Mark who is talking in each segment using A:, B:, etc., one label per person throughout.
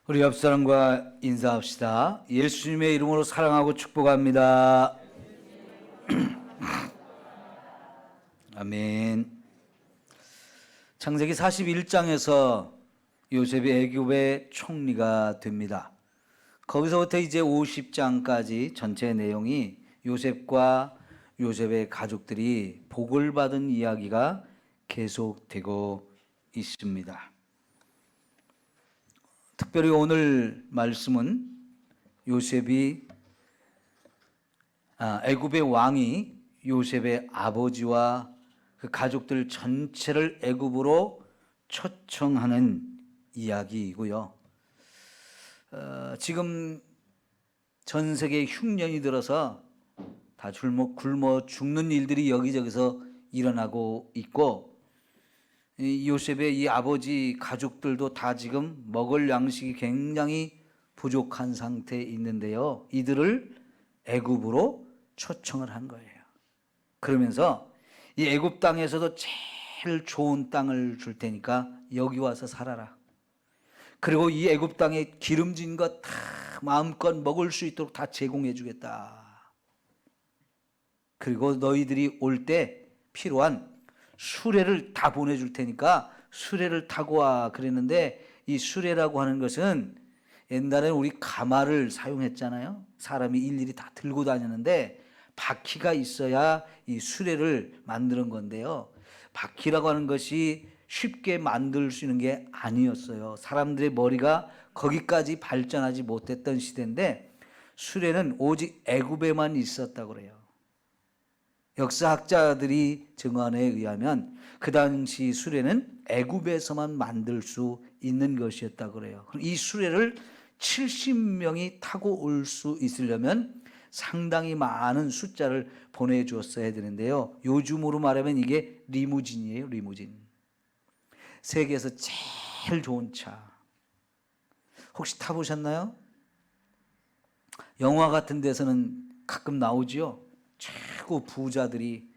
A: 우리 옆 사람과 인사합시다. 예수님의 이름으로 사랑하고 축복합니다. 아멘. 창세기 41장에서 요셉이 애굽의 총리가 됩니다. 거기서부터 이제 50장까지 전체 내용이 요셉과 요셉의 가족들이 복을 받은 이야기가 계속되고 있습니다. 특별히 오늘 말씀은 요셉이 애굽의 왕이 요셉의 아버지와 그 가족들 전체를 애굽으로 초청하는 이야기이고요. 지금 전 세계에 흉년이 들어서 다 굶어 죽는 일들이 여기저기서 일어나고 있고, 이 요셉의 이 아버지 가족들도 다 지금 먹을 양식이 굉장히 부족한 상태에 있는데요. 이들을 애굽으로 초청을 한 거예요. 그러면서 이 애굽 땅에서도 제일 좋은 땅을 줄 테니까 여기 와서 살아라. 그리고 이 애굽 땅에 기름진 것 다 마음껏 먹을 수 있도록 다 제공해 주겠다. 그리고 너희들이 올 때 필요한 수레를 다 보내줄 테니까 수레를 타고 와 그랬는데, 이 수레라고 하는 것은 옛날에는 우리 가마를 사용했잖아요. 사람이 일일이 다 들고 다녔는데 바퀴가 있어야 이 수레를 만드는 건데요. 바퀴라고 하는 것이 쉽게 만들 수 있는 게 아니었어요. 사람들의 머리가 거기까지 발전하지 못했던 시대인데 수레는 오직 애굽에만 있었다고 그래요. 역사학자들이 증언에 의하면 그 당시 수레는 애굽에서만 만들 수 있는 것이었다고 그래요. 이 수레를 70명이 타고 올 수 있으려면 상당히 많은 숫자를 보내주었어야 되는데요. 요즘으로 말하면 이게 리무진이에요. 리무진. 세계에서 제일 좋은 차. 혹시 타보셨나요? 영화 같은 데서는 가끔 나오지요. 최고 부자들이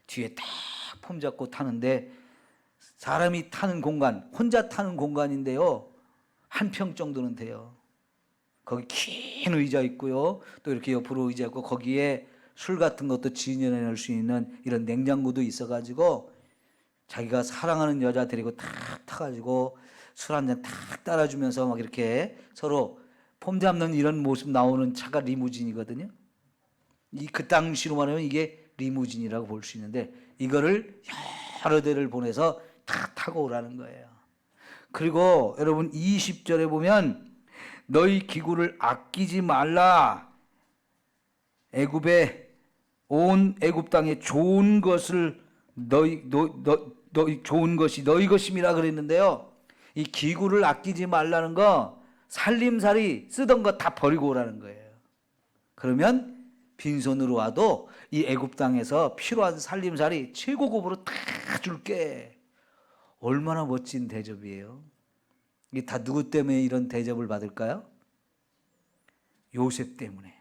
A: 뒤에 딱 폼 잡고 타는데, 사람이 타는 공간, 혼자 타는 공간인데요, 한 평 정도는 돼요. 거기 긴 의자 있고요, 또 이렇게 옆으로 의자 있고, 거기에 술 같은 것도 진열해 놓을 수 있는 이런 냉장고도 있어가지고 자기가 사랑하는 여자 데리고 탁 타가지고 술 한 잔 탁 따라주면서 막 이렇게 서로 폼 잡는 이런 모습 나오는 차가 리무진이거든요. 그 당시로 말하면 이게 리무진이라고 볼 수 있는데, 이거를 여러 대를 보내서 다 타고 오라는 거예요. 그리고 여러분 20절에 보면 너희 기구를 아끼지 말라. 애굽에 온 애굽 땅에 좋은 것을 너희 좋은 것이 너희 것임이라 그랬는데요. 이 기구를 아끼지 말라는 거, 살림살이 쓰던 거 다 버리고 오라는 거예요. 그러면 빈손으로 와도 이 애굽 땅에서 필요한 살림살이 최고급으로 다 줄게. 얼마나 멋진 대접이에요. 이게 다 누구 때문에 이런 대접을 받을까요? 요셉 때문에.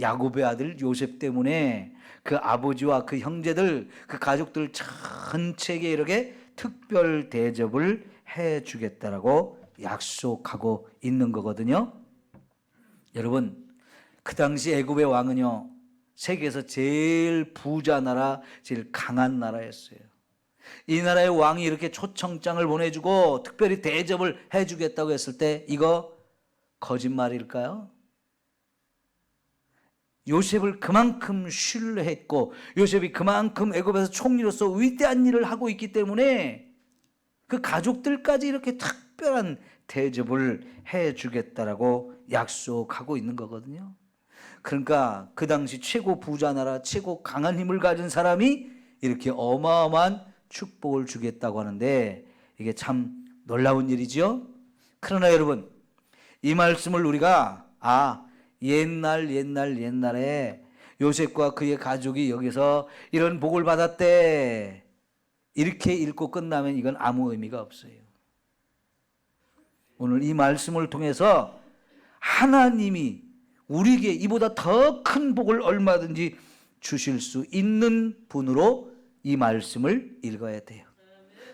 A: 야곱의 아들 요셉 때문에 그 아버지와 그 형제들, 그 가족들 전체에게 이렇게 특별 대접을 해주겠다라고 약속하고 있는 거거든요. 여러분, 그 당시 애굽의 왕은요, 세계에서 제일 부자 나라, 제일 강한 나라였어요. 이 나라의 왕이 이렇게 초청장을 보내주고 특별히 대접을 해주겠다고 했을 때 이거 거짓말일까요? 요셉을 그만큼 신뢰했고 요셉이 그만큼 애굽에서 총리로서 위대한 일을 하고 있기 때문에 그 가족들까지 이렇게 특별한 대접을 해주겠다라고 약속하고 있는 거거든요. 그러니까 그 당시 최고 부자 나라, 최고 강한 힘을 가진 사람이 이렇게 어마어마한 축복을 주겠다고 하는데, 이게 참 놀라운 일이죠. 그러나 여러분, 이 말씀을 우리가 옛날에 요셉과 그의 가족이 여기서 이런 복을 받았대, 이렇게 읽고 끝나면 이건 아무 의미가 없어요. 오늘 이 말씀을 통해서 하나님이 우리에게 이보다 더 큰 복을 얼마든지 주실 수 있는 분으로 이 말씀을 읽어야 돼요.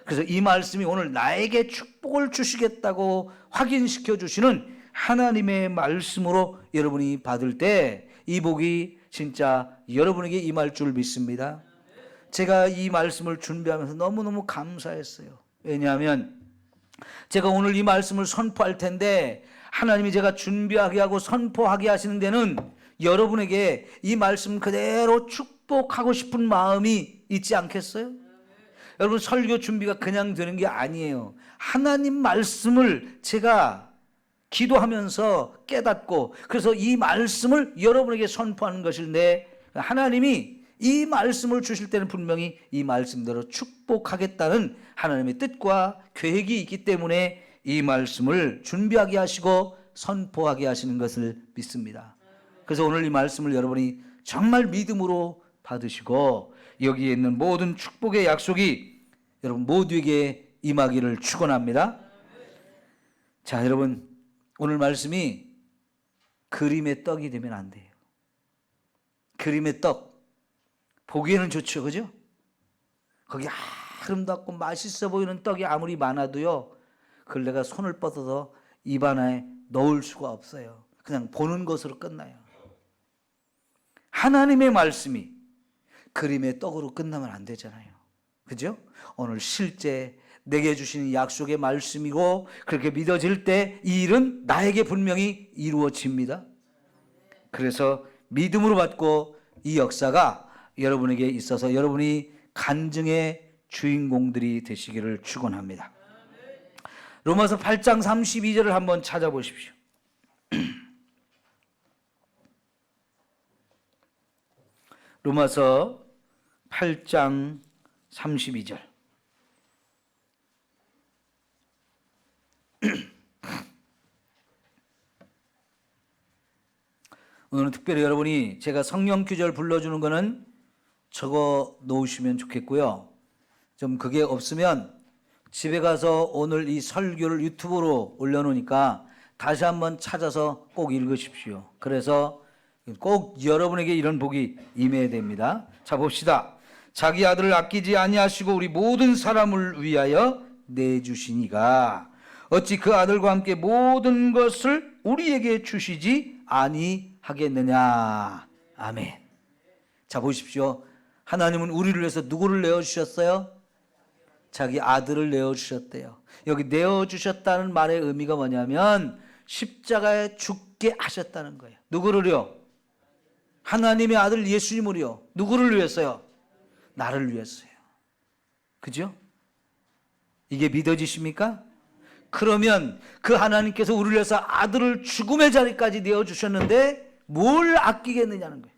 A: 그래서 이 말씀이 오늘 나에게 축복을 주시겠다고 확인시켜 주시는 하나님의 말씀으로 여러분이 받을 때 이 복이 진짜 여러분에게 임할 줄 믿습니다. 제가 이 말씀을 준비하면서 너무너무 감사했어요. 왜냐하면 제가 오늘 이 말씀을 선포할 텐데 하나님이 제가 준비하게 하고 선포하게 하시는 데는 여러분에게 이 말씀 그대로 축복하고 싶은 마음이 있지 않겠어요? 여러분, 설교 준비가 그냥 되는 게 아니에요. 하나님 말씀을 제가 기도하면서 깨닫고 그래서 이 말씀을 여러분에게 선포하는 것인데 하나님이 이 말씀을 주실 때는 분명히 이 말씀대로 축복하겠다는 하나님의 뜻과 계획이 있기 때문에 이 말씀을 준비하게 하시고 선포하게 하시는 것을 믿습니다. 그래서 오늘 이 말씀을 여러분이 정말 믿음으로 받으시고 여기에 있는 모든 축복의 약속이 여러분 모두에게 임하기를 축원합니다. 자, 여러분, 오늘 말씀이 그림의 떡이 되면 안 돼요. 그림의 떡 보기에는 좋죠, 그죠? 거기 아름답고 맛있어 보이는 떡이 아무리 많아도요, 그걸 내가 손을 뻗어서 입 안에 넣을 수가 없어요. 그냥 보는 것으로 끝나요. 하나님의 말씀이 그림의 떡으로 끝나면 안 되잖아요, 그죠? 오늘 실제 내게 주시는 약속의 말씀이고 그렇게 믿어질 때 이 일은 나에게 분명히 이루어집니다. 그래서 믿음으로 받고 이 역사가 여러분에게 있어서 여러분이 간증의 주인공들이 되시기를 축원합니다. 로마서 8장 32절을 한번 찾아보십시오. 로마서 8장 32절. 오늘은 특별히 여러분이 제가 성령 구절 불러주는 거는 적어 놓으시면 좋겠고요. 좀 그게 없으면 집에 가서 오늘 이 설교를 유튜브로 올려놓으니까 다시 한번 찾아서 꼭 읽으십시오. 그래서 꼭 여러분에게 이런 복이 임해야 됩니다. 자, 봅시다. 자기 아들을 아끼지 아니하시고 우리 모든 사람을 위하여 내주시니가 어찌 그 아들과 함께 모든 것을 우리에게 주시지 아니하겠느냐. 아멘. 자, 보십시오. 하나님은 우리를 위해서 누구를 내어주셨어요? 자기 아들을 내어주셨대요. 여기 내어주셨다는 말의 의미가 뭐냐면 십자가에 죽게 하셨다는 거예요. 누구를요? 하나님의 아들 예수님을요. 누구를 위해서요? 나를 위해서요. 그죠? 이게 믿어지십니까? 그러면 그 하나님께서 우리를 위해서 아들을 죽음의 자리까지 내어주셨는데 뭘 아끼겠느냐는 거예요.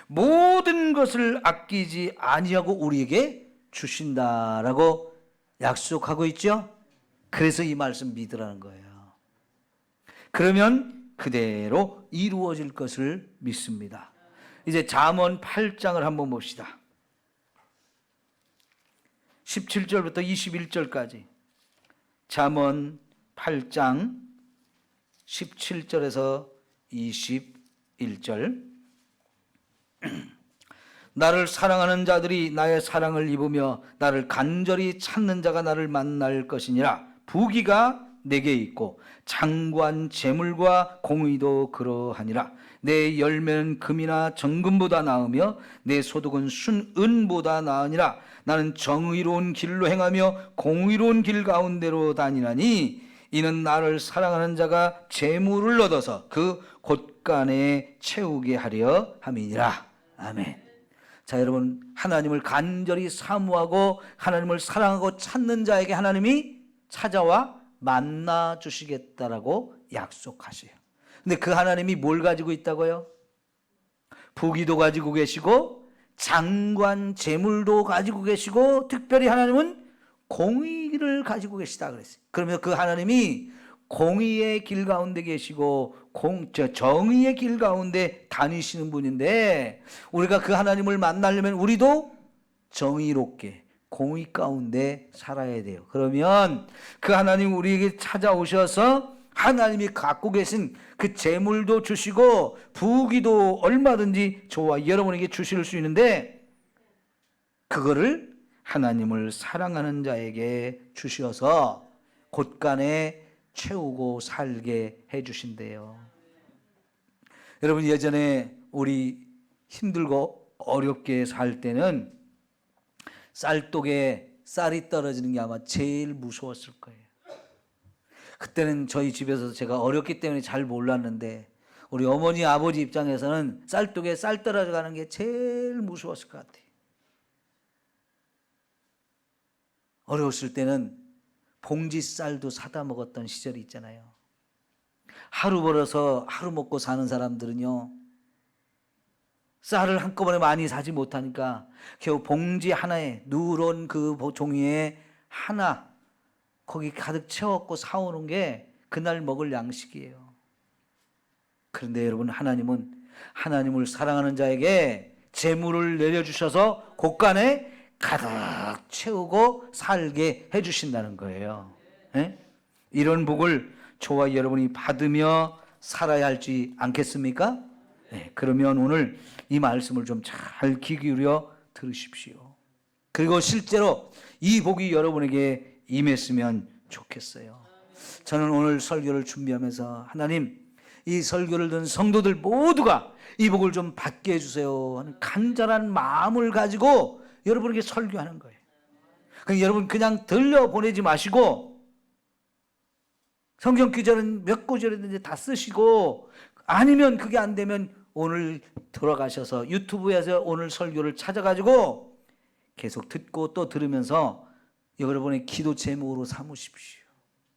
A: 모든 것을 아끼지 아니하고 우리에게 주신다라고 약속하고 있죠. 그래서 이 말씀 믿으라는 거예요. 그러면 그대로 이루어질 것을 믿습니다. 이제 잠언 8장을 한번 봅시다. 17절부터 21절까지 잠언 8장 17절에서 21절. 나를 사랑하는 자들이 나의 사랑을 입으며 나를 간절히 찾는 자가 나를 만날 것이니라. 부귀가 내게 있고 장관 재물과 공의도 그러하니라. 내 열매는 금이나 정금보다 나으며 내 소득은 순은보다 나으니라. 나는 정의로운 길로 행하며 공의로운 길 가운데로 다니나니 이는 나를 사랑하는 자가 재물을 얻어서 그 곳간에 채우게 하려 함이니라. 아멘. 자, 여러분, 하나님을 간절히 사모하고 하나님을 사랑하고 찾는 자에게 하나님이 찾아와 만나 주시겠다라고 약속하세요. 근데 그 하나님이 뭘 가지고 있다고요? 부귀도 가지고 계시고 장관 재물도 가지고 계시고 특별히 하나님은 공의를 가지고 계시다 그랬어요. 그러면 그 하나님이 공의의 길 가운데 계시고 정의의 길 가운데 다니시는 분인데 우리가 그 하나님을 만나려면 우리도 정의롭게 공의 가운데 살아야 돼요. 그러면 그 하나님 우리에게 찾아오셔서 하나님이 갖고 계신 그 재물도 주시고 부귀도 얼마든지 저와 여러분에게 주실 수 있는데 그거를 하나님을 사랑하는 자에게 주셔서 곳간에 채우고 살게 해주신대요. 여러분, 예전에 우리 힘들고 어렵게 살 때는 쌀독에 쌀이 떨어지는 게 아마 제일 무서웠을 거예요. 그때는 저희 집에서 제가 어렸기 때문에 잘 몰랐는데 우리 어머니 아버지 입장에서는 쌀독에 쌀 떨어져가는 게 제일 무서웠을 것 같아요. 어려웠을 때는 봉지 쌀도 사다 먹었던 시절이 있잖아요. 하루 벌어서 하루 먹고 사는 사람들은요, 쌀을 한꺼번에 많이 사지 못하니까 겨우 봉지 하나에 누런 그 종이에 하나 거기 가득 채웠고 사오는 게 그날 먹을 양식이에요. 그런데 여러분, 하나님은 하나님을 사랑하는 자에게 재물을 내려주셔서 곳간에 가득 채우고 살게 해주신다는 거예요. 네? 이런 복을 저와 여러분이 받으며 살아야 할지 않겠습니까? 네, 그러면 오늘 이 말씀을 좀 잘 귀 기울여 들으십시오. 그리고 실제로 이 복이 여러분에게 임했으면 좋겠어요. 저는 오늘 설교를 준비하면서 하나님, 이 설교를 듣는 성도들 모두가 이 복을 좀 받게 해주세요 하는 간절한 마음을 가지고 여러분에게 설교하는 거예요. 그러니까 여러분 그냥 들려보내지 마시고 성경 구절은 몇 구절이든지 다 쓰시고, 아니면 그게 안 되면 오늘 돌아가셔서 유튜브에서 오늘 설교를 찾아가지고 계속 듣고 또 들으면서 여러분의 기도 제목으로 삼으십시오.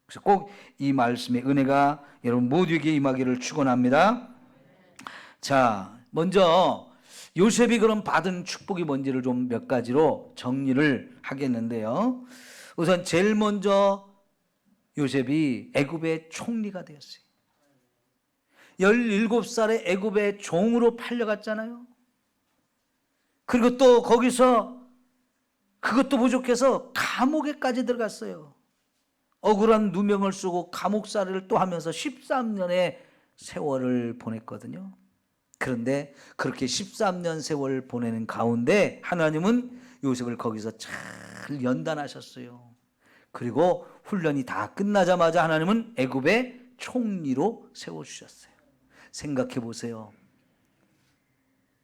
A: 그래서 꼭 이 말씀의 은혜가 여러분 모두에게 임하기를 축원합니다. 자, 먼저 요셉이 그럼 받은 축복이 뭔지를 좀 몇 가지로 정리를 하겠는데요. 우선 제일 먼저 요셉이 애굽의 총리가 되었어요. 17살에 애굽의 종으로 팔려갔잖아요. 그리고 또 거기서 그것도 부족해서 감옥에까지 들어갔어요. 억울한 누명을 쓰고 감옥살이를 또 하면서 13년의 세월을 보냈거든요. 그런데 그렇게 13년 세월을 보내는 가운데 하나님은 요셉을 거기서 잘 연단하셨어요. 그리고 훈련이 다 끝나자마자 하나님은 애굽의 총리로 세워주셨어요. 생각해 보세요.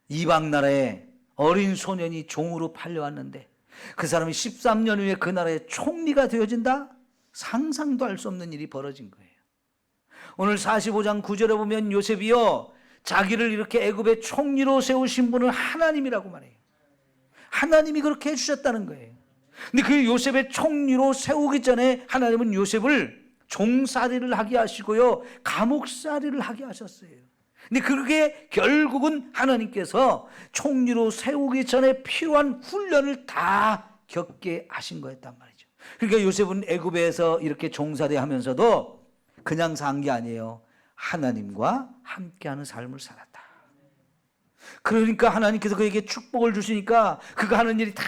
A: 이방 나라에 어린 소년이 종으로 팔려왔는데 그 사람이 13년 후에 그 나라의 총리가 되어진다? 상상도 할 수 없는 일이 벌어진 거예요. 오늘 45장 9절에 보면 요셉이요, 자기를 이렇게 애굽의 총리로 세우신 분은 하나님이라고 말해요. 하나님이 그렇게 해주셨다는 거예요. 근데 그 요셉의 총리로 세우기 전에 하나님은 요셉을 종살이를 하게 하시고요, 감옥살이를 하게 하셨어요. 근데 그게 결국은 하나님께서 총리로 세우기 전에 필요한 훈련을 다 겪게 하신 거였단 말이죠. 그러니까 요셉은 애굽에서 이렇게 종살이 하면서도 그냥 산 게 아니에요. 하나님과 함께하는 삶을 살았다. 그러니까 하나님께서 그에게 축복을 주시니까 그가 하는 일이 다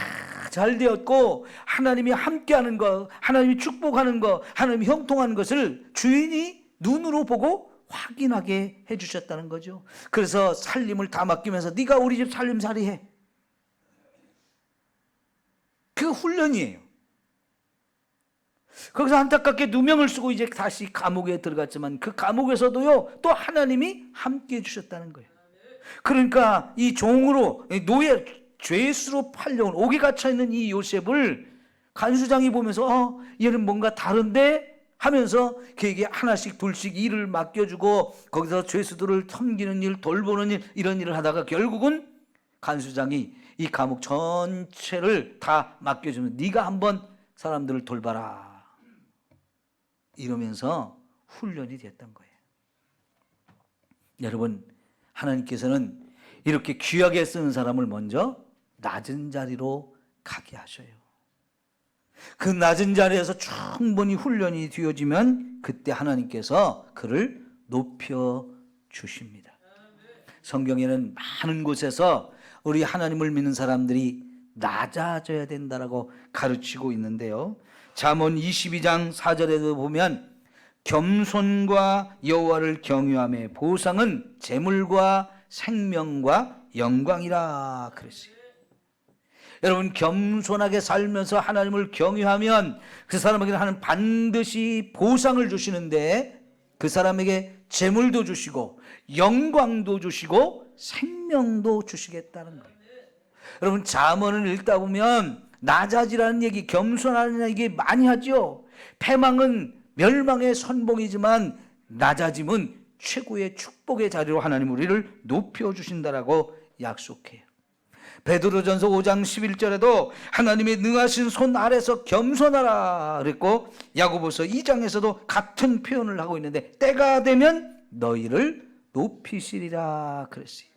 A: 잘 되었고, 하나님이 함께하는 것, 하나님이 축복하는 것, 하나님이 형통하는 것을 주인이 눈으로 보고 확인하게 해주셨다는 거죠. 그래서 살림을 다 맡기면서 네가 우리 집 살림살이 해. 그 훈련이에요. 거기서 안타깝게 누명을 쓰고 이제 다시 감옥에 들어갔지만 그 감옥에서도요, 또 하나님이 함께 해주셨다는 거예요. 그러니까 이 종으로, 노예, 죄수로 팔려온, 옥에 갇혀있는 이 요셉을 간수장이 보면서 얘는 뭔가 다른데 하면서 그에게 하나씩 둘씩 일을 맡겨주고 거기서 죄수들을 섬기는 일, 돌보는 일, 이런 일을 하다가 결국은 간수장이 이 감옥 전체를 다 맡겨주면 네가 한번 사람들을 돌봐라 이러면서 훈련이 됐던 거예요. 여러분, 하나님께서는 이렇게 귀하게 쓰는 사람을 먼저 낮은 자리로 가게 하셔요. 그 낮은 자리에서 충분히 훈련이 되어지면 그때 하나님께서 그를 높여 주십니다. 성경에는 많은 곳에서 우리 하나님을 믿는 사람들이 낮아져야 된다라고 가르치고 있는데요. 잠언 22장 4절에도 보면 겸손과 여호와를 경유함의 보상은 재물과 생명과 영광이라 그랬어요. 여러분, 겸손하게 살면서 하나님을 경외하면 그 사람에게는 하나님 반드시 보상을 주시는데, 그 사람에게 재물도 주시고 영광도 주시고 생명도 주시겠다는 거예요. 여러분, 잠언을 읽다 보면 낮아지라는 얘기, 겸손하는 얘기 많이 하죠. 패망은 멸망의 선봉이지만 낮아짐은 최고의 축복의 자리로 하나님 우리를 높여주신다라고 약속해요. 베드로전서 5장 11절에도 하나님의 능하신 손 아래서 겸손하라 그랬고, 야고보서 2장에서도 같은 표현을 하고 있는데, 때가 되면 너희를 높이시리라 그랬어요.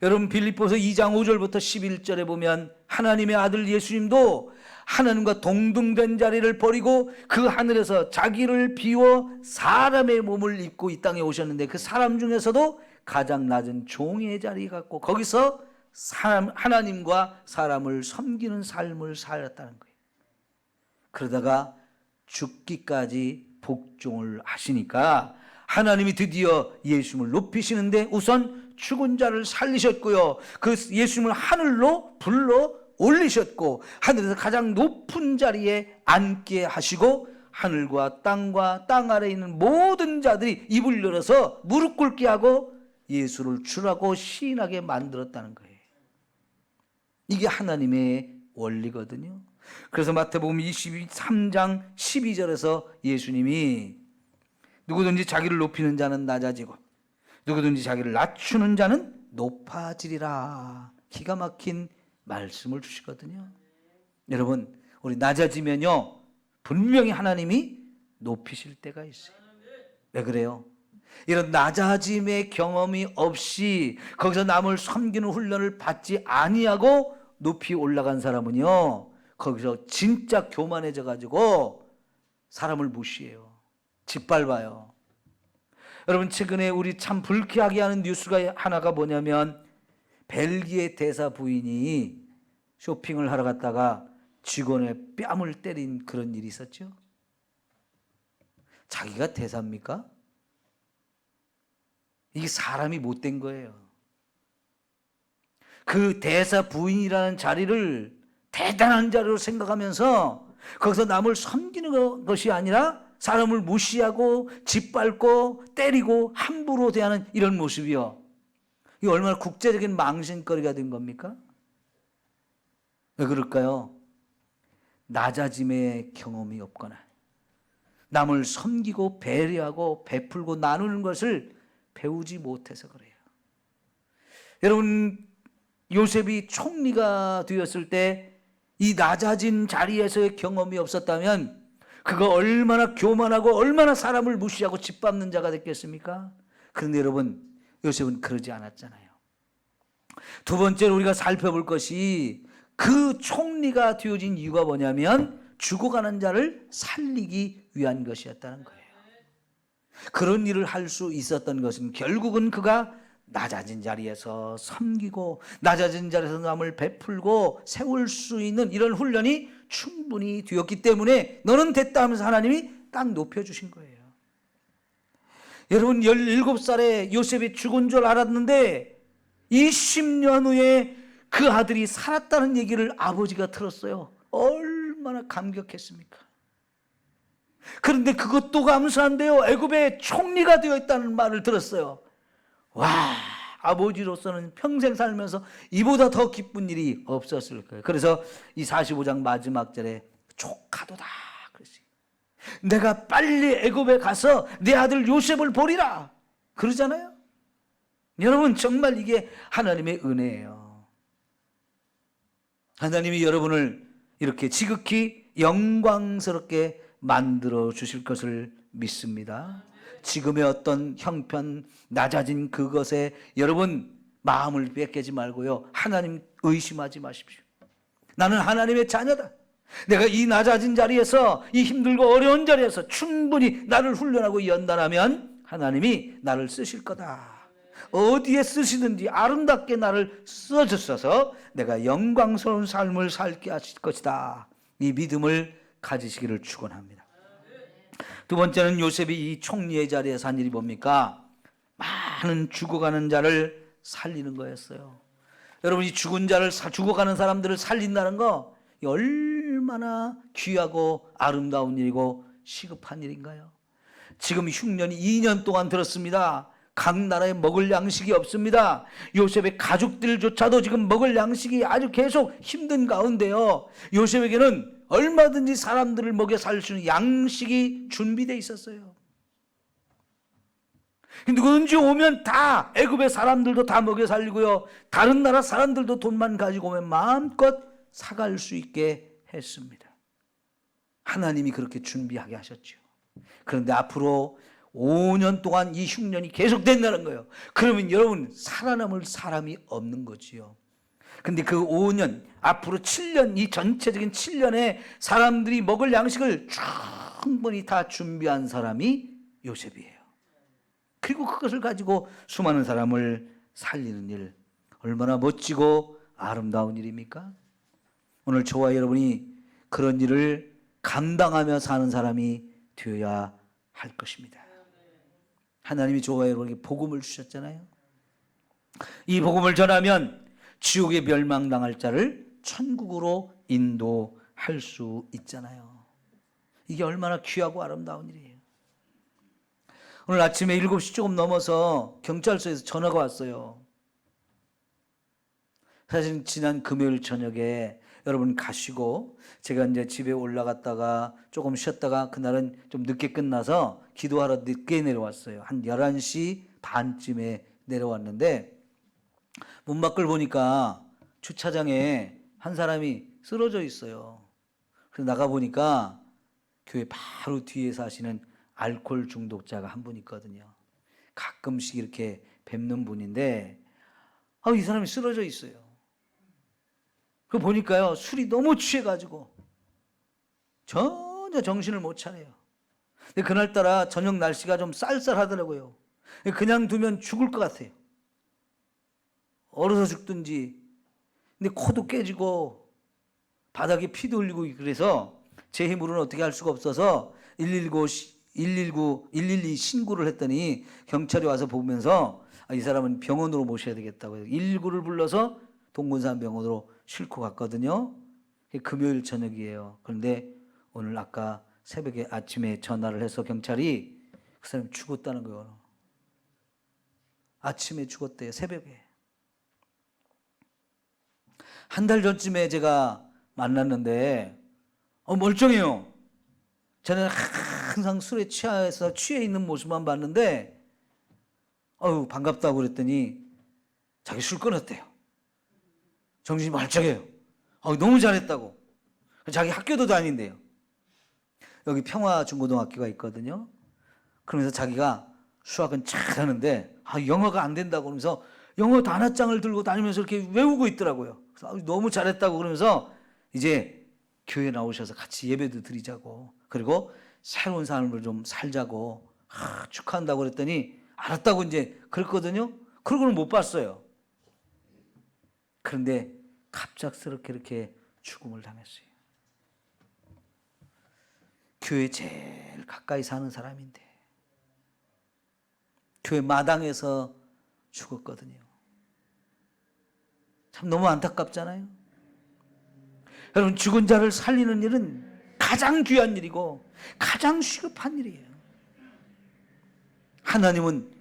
A: 여러분, 빌립보서 2장 5절부터 11절에 보면 하나님의 아들 예수님도 하나님과 동등된 자리를 버리고 그 하늘에서 자기를 비워 사람의 몸을 입고 이 땅에 오셨는데, 그 사람 중에서도 가장 낮은 종의 자리 갖고 거기서 하나님과 사람을 섬기는 삶을 살았다는 거예요. 그러다가 죽기까지 복종을 하시니까 하나님이 드디어 예수님을 높이시는데, 우선 죽은 자를 살리셨고요, 그 예수님을 하늘로 불러 올리셨고 하늘에서 가장 높은 자리에 앉게 하시고, 하늘과 땅 아래에 있는 모든 자들이 입을 열어서 무릎 꿇게 하고 예수를 주라고 시인하게 만들었다는 거예요. 이게 하나님의 원리거든요. 그래서 마태복음 23장 12절에서 예수님이 누구든지 자기를 높이는 자는 낮아지고 누구든지 자기를 낮추는 자는 높아지리라, 기가 막힌 말씀을 주시거든요. 여러분, 우리 낮아지면요 분명히 하나님이 높이실 때가 있어요. 왜 그래요? 이런 낮아짐의 경험이 없이 거기서 남을 섬기는 훈련을 받지 아니하고 높이 올라간 사람은요, 거기서 진짜 교만해져 가지고 사람을 무시해요. 짓밟아요. 여러분, 최근에 우리 참 불쾌하게 하는 뉴스가 하나가 뭐냐면, 벨기에 대사 부인이 쇼핑을 하러 갔다가 직원의 뺨을 때린 그런 일이 있었죠. 자기가 대사입니까? 이게 사람이 못된 거예요. 그 대사 부인이라는 자리를 대단한 자리로 생각하면서 거기서 남을 섬기는 것이 아니라 사람을 무시하고 짓밟고 때리고 함부로 대하는 이런 모습이요, 이 얼마나 국제적인 망신거리가 된 겁니까? 왜 그럴까요? 낮아짐의 경험이 없거나 남을 섬기고 배려하고 베풀고 나누는 것을 배우지 못해서 그래요. 여러분, 요셉이 총리가 되었을 때 이 낮아진 자리에서의 경험이 없었다면 그가 얼마나 교만하고 얼마나 사람을 무시하고 짓밟는 자가 됐겠습니까? 그런데 여러분, 요셉은 그러지 않았잖아요. 두 번째로 우리가 살펴볼 것이, 그 총리가 되어진 이유가 뭐냐면 죽어가는 자를 살리기 위한 것이었다는 거예요. 그런 일을 할 수 있었던 것은 결국은 그가 낮아진 자리에서 섬기고 낮아진 자리에서 남을 베풀고 세울 수 있는 이런 훈련이 충분히 되었기 때문에 너는 됐다 하면서 하나님이 딱 높여주신 거예요. 여러분, 17살에 요셉이 죽은 줄 알았는데 20년 후에 그 아들이 살았다는 얘기를 아버지가 들었어요. 얼마나 감격했습니까? 그런데 그것도 감사한데요, 애굽의 총리가 되어 있다는 말을 들었어요. 와, 아버지로서는 평생 살면서 이보다 더 기쁜 일이 없었을 거예요. 그래서 이 45장 마지막 절에 조카도다 그랬어요. 내가 빨리 애굽에 가서 내 아들 요셉을 보리라 그러잖아요. 여러분, 정말 이게 하나님의 은혜예요. 하나님이 여러분을 이렇게 지극히 영광스럽게 만들어 주실 것을 믿습니다. 지금의 어떤 형편, 낮아진 그것에 여러분 마음을 뺏기지 말고요, 하나님 의심하지 마십시오. 나는 하나님의 자녀다. 내가 이 낮아진 자리에서, 이 힘들고 어려운 자리에서 충분히 나를 훈련하고 연단하면 하나님이 나를 쓰실 거다. 어디에 쓰시든지 아름답게 나를 써주셔서 내가 영광스러운 삶을 살게 하실 것이다. 이 믿음을 가지시기를 축원합니다. 두 번째는 요셉이 이 총리의 자리에서 한 일이 뭡니까? 많은 죽어가는 자를 살리는 거였어요. 여러분이 죽은 자를 죽어가는 사람들을 살린다는 거 얼마나 귀하고 아름다운 일이고 시급한 일인가요? 지금 흉년이 2년 동안 들었습니다. 각 나라에 먹을 양식이 없습니다. 요셉의 가족들조차도 지금 먹을 양식이 아주 계속 힘든 가운데요. 요셉에게는 얼마든지 사람들을 먹여 살 수 있는 양식이 준비되어 있었어요. 누구든지 오면 다 애굽의 사람들도 다 먹여 살리고요. 다른 나라 사람들도 돈만 가지고 오면 마음껏 사갈 수 있게 했습니다. 하나님이 그렇게 준비하게 하셨죠. 그런데 앞으로 5년 동안 이 흉년이 계속된다는 거예요. 그러면 여러분 살아남을 사람이 없는 거지요. 근데 그 5년, 앞으로 7년, 이 전체적인 7년에 사람들이 먹을 양식을 충분히 다 준비한 사람이 요셉이에요. 그리고 그것을 가지고 수많은 사람을 살리는 일, 얼마나 멋지고 아름다운 일입니까? 오늘 저와 여러분이 그런 일을 감당하며 사는 사람이 되어야 할 것입니다. 하나님이 저와 여러분에게 복음을 주셨잖아요. 이 복음을 전하면 지옥에 멸망당할 자를 천국으로 인도할 수 있잖아요. 이게 얼마나 귀하고 아름다운 일이에요. 오늘 아침에 7시 조금 넘어서 경찰서에서 전화가 왔어요. 사실 지난 금요일 저녁에 여러분 가시고 제가 이제 집에 올라갔다가 조금 쉬었다가 그날은 좀 늦게 끝나서 기도하러 늦게 내려왔어요. 한 11시 반쯤에 내려왔는데 문 밖을 보니까 주차장에 한 사람이 쓰러져 있어요. 그래서 나가보니까 교회 바로 뒤에 사시는 알코올 중독자가 한 분 있거든요. 가끔씩 이렇게 뵙는 분인데 이 사람이 쓰러져 있어요. 그 보니까요 술이 너무 취해가지고 전혀 정신을 못 차려요. 근데 그날따라 저녁 날씨가 좀 쌀쌀하더라고요. 그냥 두면 죽을 것 같아요. 얼어서 죽든지. 근데 코도 깨지고 바닥에 피도 흘리고 그래서 제 힘으로는 어떻게 할 수가 없어서 112 신고를 했더니 경찰이 와서 보면서 이 사람은 병원으로 모셔야 되겠다고 해서 119를 불러서 동군산 병원으로 싣고 갔거든요. 금요일 저녁이에요. 그런데 오늘 아까 새벽에 아침에 전화를 해서 경찰이 그 사람이 죽었다는 거예요. 아침에 죽었대요. 새벽에. 한 달 전쯤에 제가 만났는데 멀쩡해요. 저는 항상 술에 취해 있는 모습만 봤는데 반갑다고 그랬더니 자기 술 끊었대요. 정신이 멀쩡해요. 너무 잘했다고. 자기 학교도 다닌대요. 여기 평화중고등학교가 있거든요. 그러면서 자기가 수학은 잘하는데 영어가 안 된다고 그러면서 영어 단어장을 들고 다니면서 이렇게 외우고 있더라고요. 그래서 너무 잘했다고 그러면서 이제 교회 나오셔서 같이 예배도 드리자고 그리고 새로운 삶을 좀 살자고 축하한다고 그랬더니 알았다고 이제 그랬거든요. 그러고는 못 봤어요. 그런데 갑작스럽게 이렇게 죽음을 당했어요. 교회 제일 가까이 사는 사람인데 교회 마당에서 죽었거든요. 참 너무 안타깝잖아요. 여러분 죽은 자를 살리는 일은 가장 귀한 일이고 가장 시급한 일이에요. 하나님은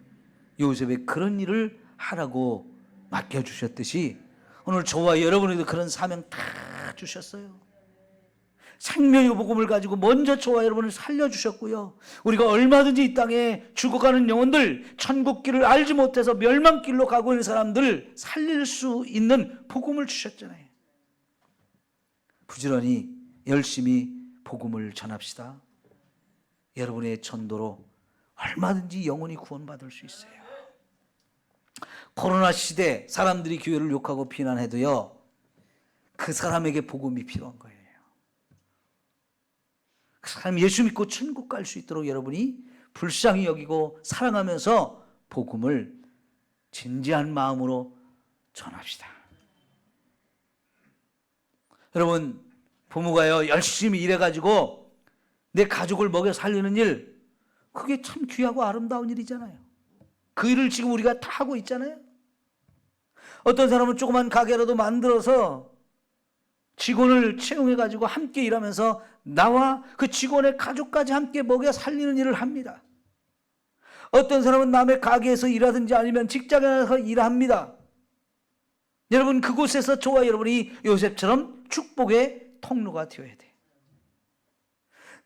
A: 요셉에 그런 일을 하라고 맡겨주셨듯이 오늘 저와 여러분에게도 그런 사명 다 주셨어요. 생명의 복음을 가지고 먼저 저와 여러분을 살려주셨고요. 우리가 얼마든지 이 땅에 죽어가는 영혼들, 천국길을 알지 못해서 멸망길로 가고 있는 사람들을 살릴 수 있는 복음을 주셨잖아요. 부지런히 열심히 복음을 전합시다. 여러분의 전도로 얼마든지 영혼이 구원받을 수 있어요. 코로나 시대 사람들이 교회를 욕하고 비난해도요, 그 사람에게 복음이 필요한 거예요. 그 사람 예수 믿고 천국 갈 수 있도록 여러분이 불쌍히 여기고 사랑하면서 복음을 진지한 마음으로 전합시다. 여러분, 부모가요 열심히 일해가지고 내 가족을 먹여 살리는 일, 그게 참 귀하고 아름다운 일이잖아요. 그 일을 지금 우리가 다 하고 있잖아요. 어떤 사람은 조그만 가게라도 만들어서 직원을 채용해가지고 함께 일하면서 나와 그 직원의 가족까지 함께 먹여 살리는 일을 합니다. 어떤 사람은 남의 가게에서 일하든지 아니면 직장에서 일합니다. 여러분, 그곳에서 저와 여러분이 요셉처럼 축복의 통로가 되어야 돼요.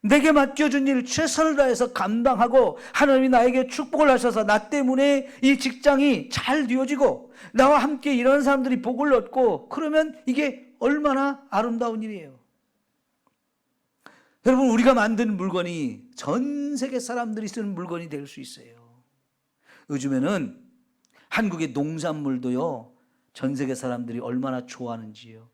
A: 내게 맡겨준 일 최선을 다해서 감당하고 하나님이 나에게 축복을 하셔서 나 때문에 이 직장이 잘 되어지고 나와 함께 일하는 사람들이 복을 얻고, 그러면 이게 얼마나 아름다운 일이에요. 여러분, 우리가 만든 물건이 전 세계 사람들이 쓰는 물건이 될 수 있어요. 요즘에는 한국의 농산물도요, 전 세계 사람들이 얼마나 좋아하는지요.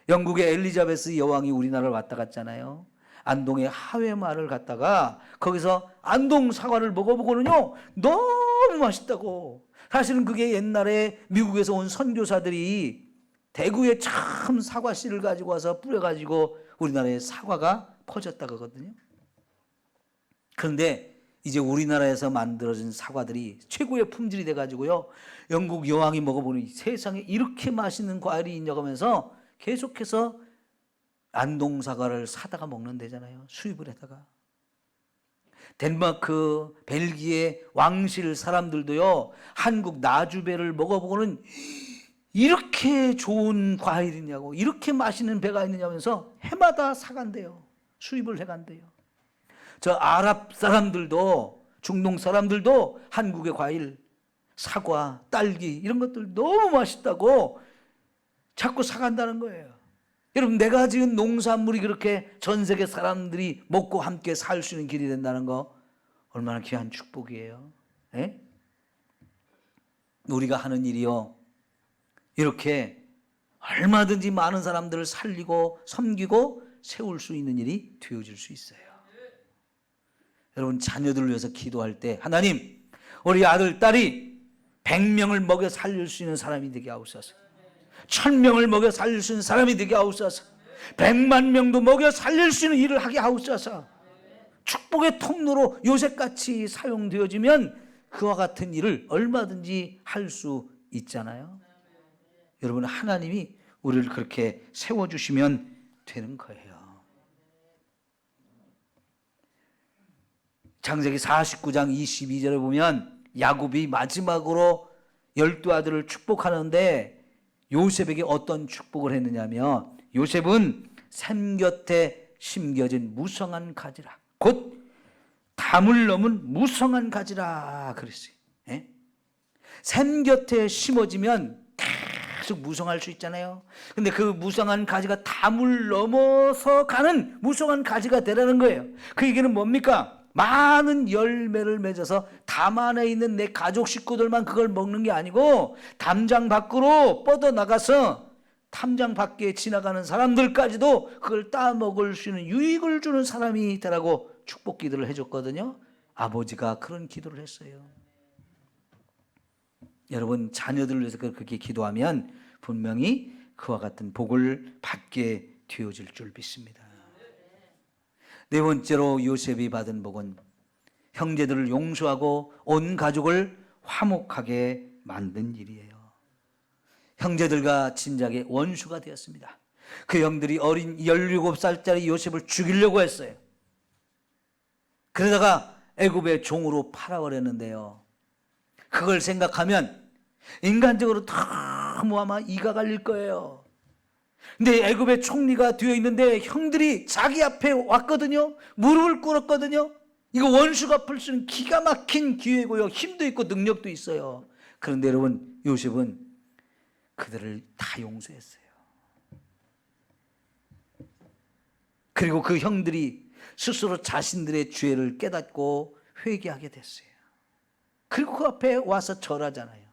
A: 영국의 엘리자베스 여왕이 우리나라를 왔다 갔잖아요. 안동의 하회마을 갔다가 거기서 안동 사과를 먹어보고는요, 너무 맛있다고. 사실은 그게 옛날에 미국에서 온 선교사들이 대구에 참 사과 씨를 가지고 와서 뿌려가지고 우리나라에 사과가 퍼졌다 그러거든요. 그런데 이제 우리나라에서 만들어진 사과들이 최고의 품질이 돼가지고요, 영국 여왕이 먹어보니 세상에 이렇게 맛있는 과일이 있냐고 하면서 계속해서 안동 사과를 사다가 먹는다잖아요. 수입을 해다가. 덴마크, 벨기에 왕실 사람들도요, 한국 나주배를 먹어보고는 이렇게 좋은 과일이냐고, 이렇게 맛있는 배가 있느냐면서 해마다 사간대요. 수입을 해간대요. 저 아랍 사람들도, 중동 사람들도 한국의 과일, 사과, 딸기 이런 것들 너무 맛있다고 자꾸 사간다는 거예요. 여러분, 내가 지은 농산물이 그렇게 전 세계 사람들이 먹고 함께 살 수 있는 길이 된다는 거 얼마나 귀한 축복이에요. 에? 우리가 하는 일이요, 이렇게 얼마든지 많은 사람들을 살리고 섬기고 세울 수 있는 일이 되어질 수 있어요. 여러분, 자녀들을 위해서 기도할 때, 하나님, 우리 아들, 딸이 100명을 먹여 살릴 수 있는 사람이 되게 하옵소서. 1000명을 먹여 살릴 수 있는 사람이 되게 하옵소서. 100만 명도 먹여 살릴 수 있는 일을 하게 하옵소서. 축복의 통로로 요셉같이 사용되어지면 그와 같은 일을 얼마든지 할 수 있잖아요. 여러분, 하나님이 우리를 그렇게 세워주시면 되는 거예요. 창세기 49장 22절에 보면 야곱이 마지막으로 12아들을 축복하는데 요셉에게 어떤 축복을 했느냐면, 요셉은 샘 곁에 심겨진 무성한 가지라, 곧 담을 넘은 무성한 가지라 그랬어요. 예? 샘 곁에 심어지면 계속 무성할 수 있잖아요. 근데 그 무성한 가지가 담을 넘어서 가는 무성한 가지가 되라는 거예요. 그 얘기는 뭡니까? 많은 열매를 맺어서 담 안에 있는 내 가족 식구들만 그걸 먹는 게 아니고 담장 밖으로 뻗어나가서 담장 밖에 지나가는 사람들까지도 그걸 따먹을 수 있는 유익을 주는 사람이 되라고 축복 기도를 해줬거든요. 아버지가 그런 기도를 했어요. 여러분, 자녀들을 위해서 그렇게 기도하면 분명히 그와 같은 복을 받게 되어질 줄 믿습니다. 네 번째로 요셉이 받은 복은 형제들을 용서하고 온 가족을 화목하게 만든 일이에요. 형제들과 진작에 원수가 되었습니다. 그 형들이 어린 17살짜리 요셉을 죽이려고 했어요. 그러다가 애굽의 종으로 팔아버렸는데요, 그걸 생각하면 인간적으로 너무 아마 이가 갈릴 거예요. 근데 애굽의 총리가 되어 있는데 형들이 자기 앞에 왔거든요. 무릎을 꿇었거든요. 이거 원수가 풀 수 있는 기가 막힌 기회고요, 힘도 있고 능력도 있어요. 그런데 여러분, 요셉은 그들을 다 용서했어요. 그리고 그 형들이 스스로 자신들의 죄를 깨닫고 회개하게 됐어요. 그리고 그 앞에 와서 절하잖아요.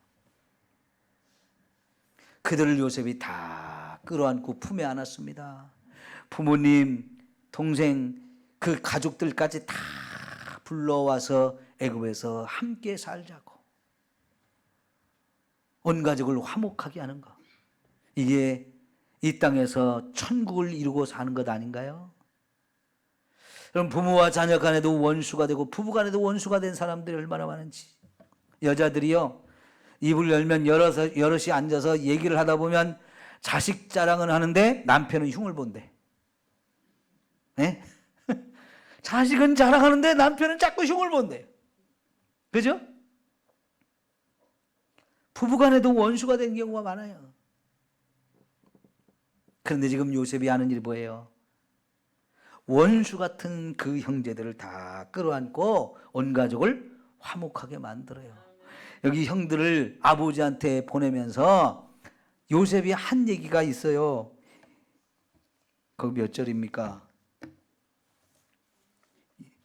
A: 그들을 요셉이 다 끌어안고 품에 안았습니다. 부모님, 동생, 그 가족들까지 다 불러와서 애굽에서 함께 살자고, 온 가족을 화목하게 하는 것, 이게 이 땅에서 천국을 이루고 사는 것 아닌가요? 그럼 부모와 자녀 간에도 원수가 되고 부부 간에도 원수가 된 사람들이 얼마나 많은지. 여자들이요, 입을 열면 여럿이 앉아서 얘기를 하다 보면 자식 자랑은 하는데 남편은 흉을 본대. 네? 자식은 자랑하는데 남편은 자꾸 흉을 본대요. 그죠? 부부간에도 원수가 된 경우가 많아요. 그런데 지금 요셉이 하는 일이 뭐예요? 원수 같은 그 형제들을 다 끌어안고 온 가족을 화목하게 만들어요. 여기 형들을 아버지한테 보내면서 요셉이 한 얘기가 있어요. 거기 몇 절입니까?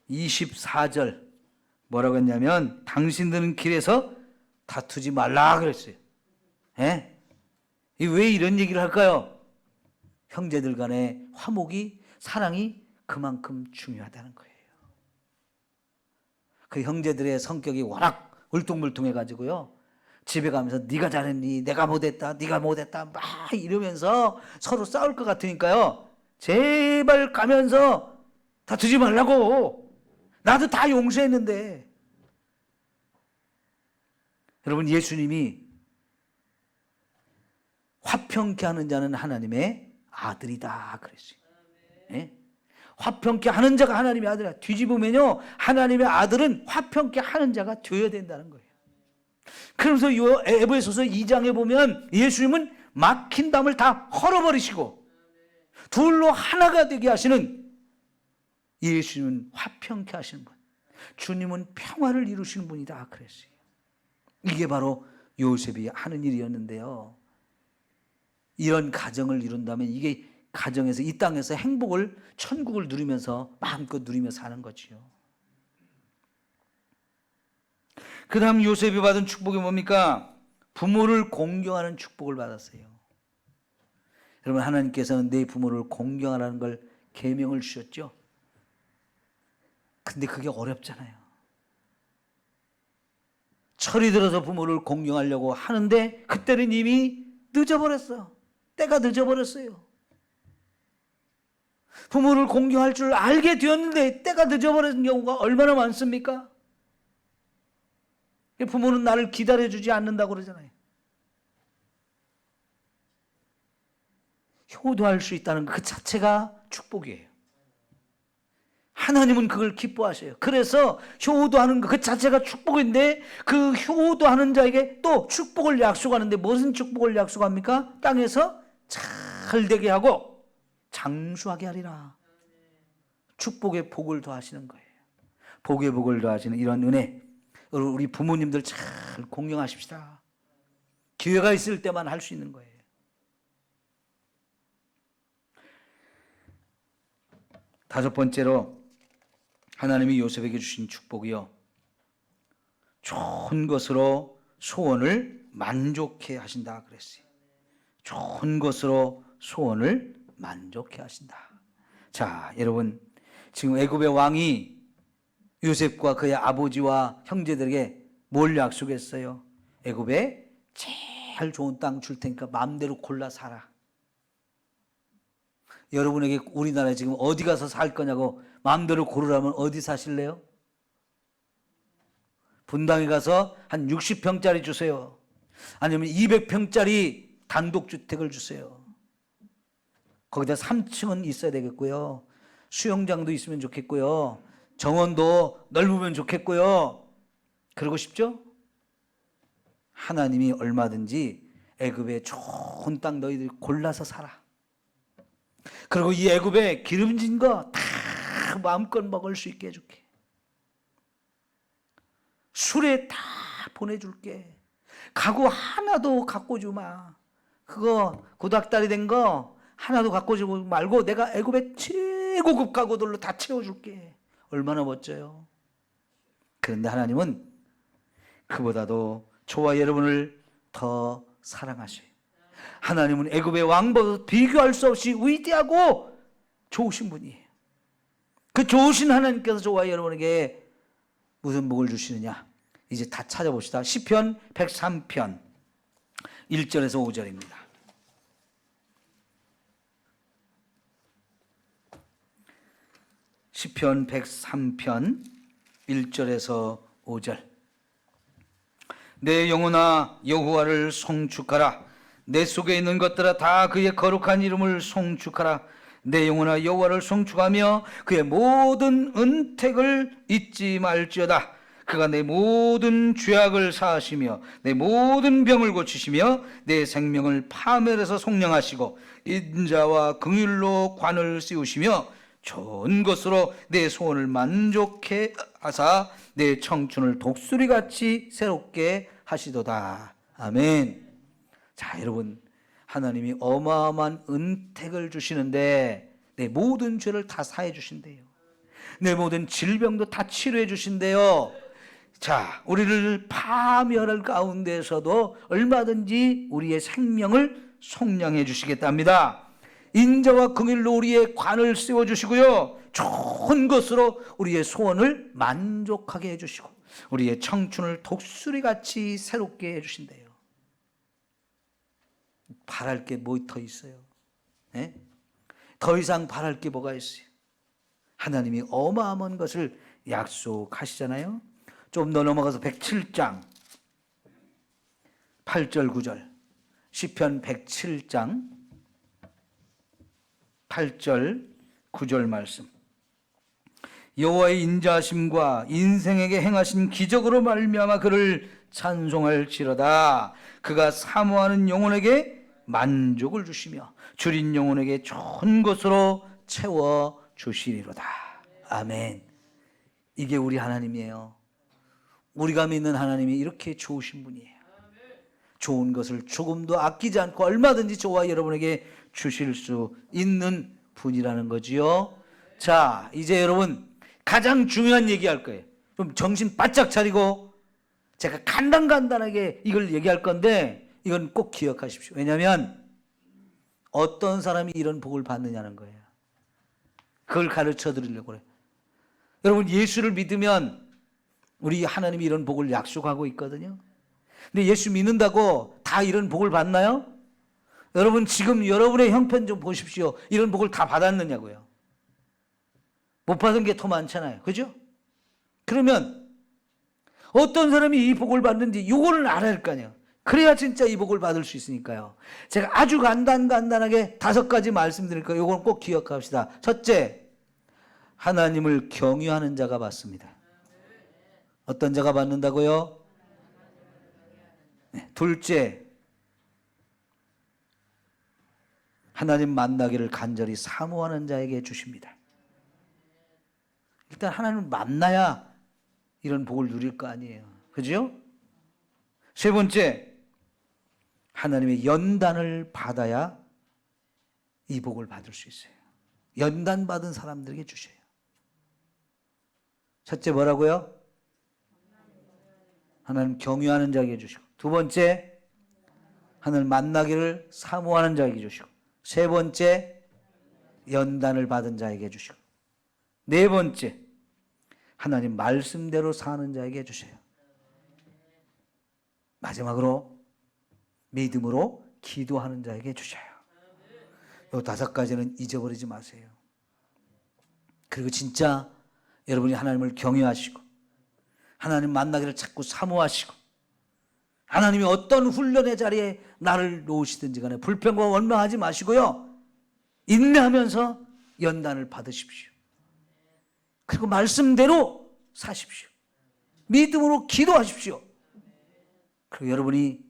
A: 24절 뭐라고 했냐면 당신들은 길에서 다투지 말라 그랬어요. 예? 왜 이런 얘기를 할까요? 형제들 간의 화목이, 사랑이 그만큼 중요하다는 거예요. 그 형제들의 성격이 워낙 울퉁불퉁해가지고요. 집에 가면서 네가 잘했니? 내가 못했다. 네가 못했다. 막 이러면서 서로 싸울 것 같으니까요. 제발 가면서 다투지 말라고. 나도 다 용서했는데. 여러분, 예수님이 화평케 하는 자는 하나님의 아들이다 그랬어요. 예? 화평케 하는 자가 하나님의 아들이야. 뒤집으면요, 하나님의 아들은 화평케 하는 자가 되어야 된다는 거예요. 그러면서 에베소서 2장에 보면 예수님은 막힌 담을 다 헐어버리시고 둘로 하나가 되게 하시는, 예수님은 화평케 하시는 분, 주님은 평화를 이루시는 분이다 그랬어요. 이게 바로 요셉이 하는 일이었는데요. 이런 가정을 이룬다면 이게 가정에서, 이 땅에서 행복을, 천국을 누리면서 마음껏 누리며 사는 거지요. 그 다음 요셉이 받은 축복이 뭡니까? 부모를 공경하는 축복을 받았어요. 여러분, 하나님께서는 내 부모를 공경하라는 걸 계명을 주셨죠. 근데 그게 어렵잖아요. 철이 들어서 부모를 공경하려고 하는데 그때는 이미 늦어버렸어. 때가 늦어버렸어요. 부모를 공경할 줄 알게 되었는데 때가 늦어버린 경우가 얼마나 많습니까? 부모는 나를 기다려주지 않는다고 그러잖아요. 효도할 수 있다는 그 자체가 축복이에요. 하나님은 그걸 기뻐하셔요. 그래서 효도하는 그 자체가 축복인데 그 효도하는 자에게 또 축복을 약속하는데 무슨 축복을 약속합니까? 땅에서 잘 되게 하고 장수하게 하리라. 축복의 복을 더하시는 거예요. 복의 복을 더하시는 이런 은혜, 우리 부모님들 잘 공경하십시다. 기회가 있을 때만 할 수 있는 거예요. 다섯 번째로 하나님이 요셉에게 주신 축복이요, 좋은 것으로 소원을 만족해 하신다 그랬어요. 좋은 것으로 소원을 만족해 하신다. 자, 여러분, 지금 애굽의 왕이 요셉과 그의 아버지와 형제들에게 뭘 약속했어요? 애굽에 제일 좋은 땅 줄 테니까 마음대로 골라 살아. 여러분에게 우리나라에 지금 어디 가서 살 거냐고 마음대로 고르라면 어디 사실래요? 분당에 가서 한 60평짜리 주세요. 아니면 200평짜리 단독주택을 주세요. 거기다 3층은 있어야 되겠고요. 수영장도 있으면 좋겠고요. 정원도 넓으면 좋겠고요. 그러고 싶죠? 하나님이 얼마든지 애굽에 좋은 땅 너희들이 골라서 살아. 그리고 이 애굽에 기름진 거 다 마음껏 먹을 수 있게 해줄게. 술에 다 보내줄게. 가구 하나도 갖고 주마. 그거 구닥다리 된 거 하나도 갖고 주고 말고 내가 애굽의 최고급 가구들로 다 채워줄게. 얼마나 멋져요. 그런데 하나님은 그보다도 저와 여러분을 더 사랑하셔요. 하나님은 애굽의 왕보다 비교할 수 없이 위대하고 좋으신 분이에요. 그 좋으신 하나님께서 저와 여러분에게 무슨 복을 주시느냐? 이제 다 찾아봅시다. 시편 103편 1절에서 5절입니다. 시편 103편 1절에서 5절. 내 영혼아 여호와를 송축하라. 내 속에 있는 것들아 다 그의 거룩한 이름을 송축하라. 내 영혼아 여호와를 송축하며 그의 모든 은택을 잊지 말지어다. 그가 내 모든 죄악을 사하시며 내 모든 병을 고치시며 내 생명을 파멸해서 속량하시고 인자와 긍휼로 관을 씌우시며 좋은 것으로 내 소원을 만족해 하사 내 청춘을 독수리같이 새롭게 하시도다. 아멘. 자, 여러분, 하나님이 어마어마한 은택을 주시는데 내 모든 죄를 다 사해 주신대요. 내 모든 질병도 다 치료해 주신대요. 자, 우리를 파멸할 가운데서도 얼마든지 우리의 생명을 속량해 주시겠답니다. 인자와 긍휼로 우리의 관을 씌워주시고요, 좋은 것으로 우리의 소원을 만족하게 해주시고 우리의 청춘을 독수리같이 새롭게 해주신대요. 바랄 게 뭐 더 있어요? 네? 더 이상 바랄 게 뭐가 있어요? 하나님이 어마어마한 것을 약속하시잖아요. 좀 더 넘어가서 107장 8절 9절 시편 107장 8절 9절 말씀. 여호와의 인자하심과 인생에게 행하신 기적으로 말미암아 그를 찬송할지로다. 그가 사모하는 영혼에게 만족을 주시며 줄인 영혼에게 좋은 것으로 채워 주시리로다. 아멘. 이게 우리 하나님이에요. 우리가 믿는 하나님이 이렇게 좋으신 분이에요. 좋은 것을 조금도 아끼지 않고 얼마든지 저와 여러분에게 주실 수 있는 분이라는 거지요. 자, 이제 여러분 가장 중요한 얘기할 거예요. 좀 정신 바짝 차리고 제가 간단하게 이걸 얘기할 건데 이건 꼭 기억하십시오. 왜냐하면 어떤 사람이 이런 복을 받느냐는 거예요. 그걸 가르쳐 드리려고 그래요. 여러분, 예수를 믿으면 우리 하나님이 이런 복을 약속하고 있거든요. 근데 예수 믿는다고 다 이런 복을 받나요? 여러분, 지금 여러분의 형편 좀 보십시오. 이런 복을 다 받았느냐고요. 못 받은 게 더 많잖아요. 그죠? 그러면 어떤 사람이 이 복을 받는지 이거는 알아야 할 거 아니에요. 그래야 진짜 이 복을 받을 수 있으니까요. 제가 아주 간단하게 5가지 말씀드릴 거예요. 이걸 꼭 기억합시다. 첫째, 하나님을 경유하는 자가 받습니다. 어떤 자가 받는다고요? 네. 둘째, 하나님 만나기를 간절히 사모하는 자에게 주십니다. 일단 하나님을 만나야 이런 복을 누릴 거 아니에요. 그죠? 세 번째, 하나님의 연단을 받아야 이 복을 받을 수 있어요. 연단 받은 사람들에게 주셔요. 첫째 뭐라고요? 하나님 경유하는 자에게 주시고, 두 번째, 하나님 만나기를 사모하는 자에게 주시고, 세 번째, 연단을 받은 자에게 주시고, 네 번째, 하나님 말씀대로 사는 자에게 주셔요. 마지막으로 믿음으로 기도하는 자에게 주셔요. 이 5가지는 잊어버리지 마세요. 그리고 진짜 여러분이 하나님을 경외하시고 하나님 만나기를 자꾸 사모하시고 하나님이 어떤 훈련의 자리에 나를 놓으시든지 간에 불평과 원망하지 마시고요, 인내하면서 연단을 받으십시오. 그리고 말씀대로 사십시오. 믿음으로 기도하십시오. 그리고 여러분이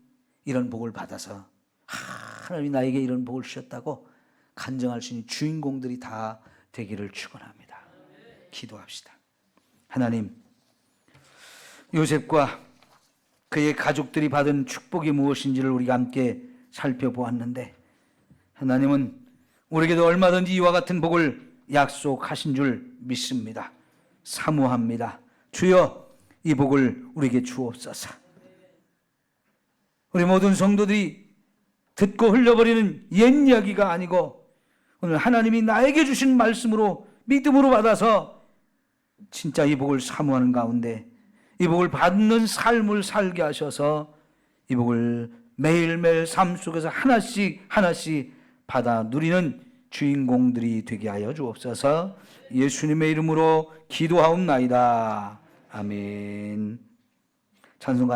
A: 이런 복을 받아서 하나님이 나에게 이런 복을 주셨다고 간증할 수 있는 주인공들이 다 되기를 축원합니다. 기도합시다. 하나님, 요셉과 그의 가족들이 받은 축복이 무엇인지를 우리가 함께 살펴보았는데, 하나님은 우리에게도 얼마든지 이와 같은 복을 약속하신 줄 믿습니다. 사모합니다. 주여, 이 복을 우리에게 주옵소서. 우리 모든 성도들이 듣고 흘려버리는 옛 이야기가 아니고 오늘 하나님이 나에게 주신 말씀으로 믿음으로 받아서 진짜 이 복을 사모하는 가운데 이 복을 받는 삶을 살게 하셔서 이 복을 매일매일 삶 속에서 하나씩 받아 누리는 주인공들이 되게 하여 주옵소서. 예수님의 이름으로 기도하옵나이다. 아멘. 찬송가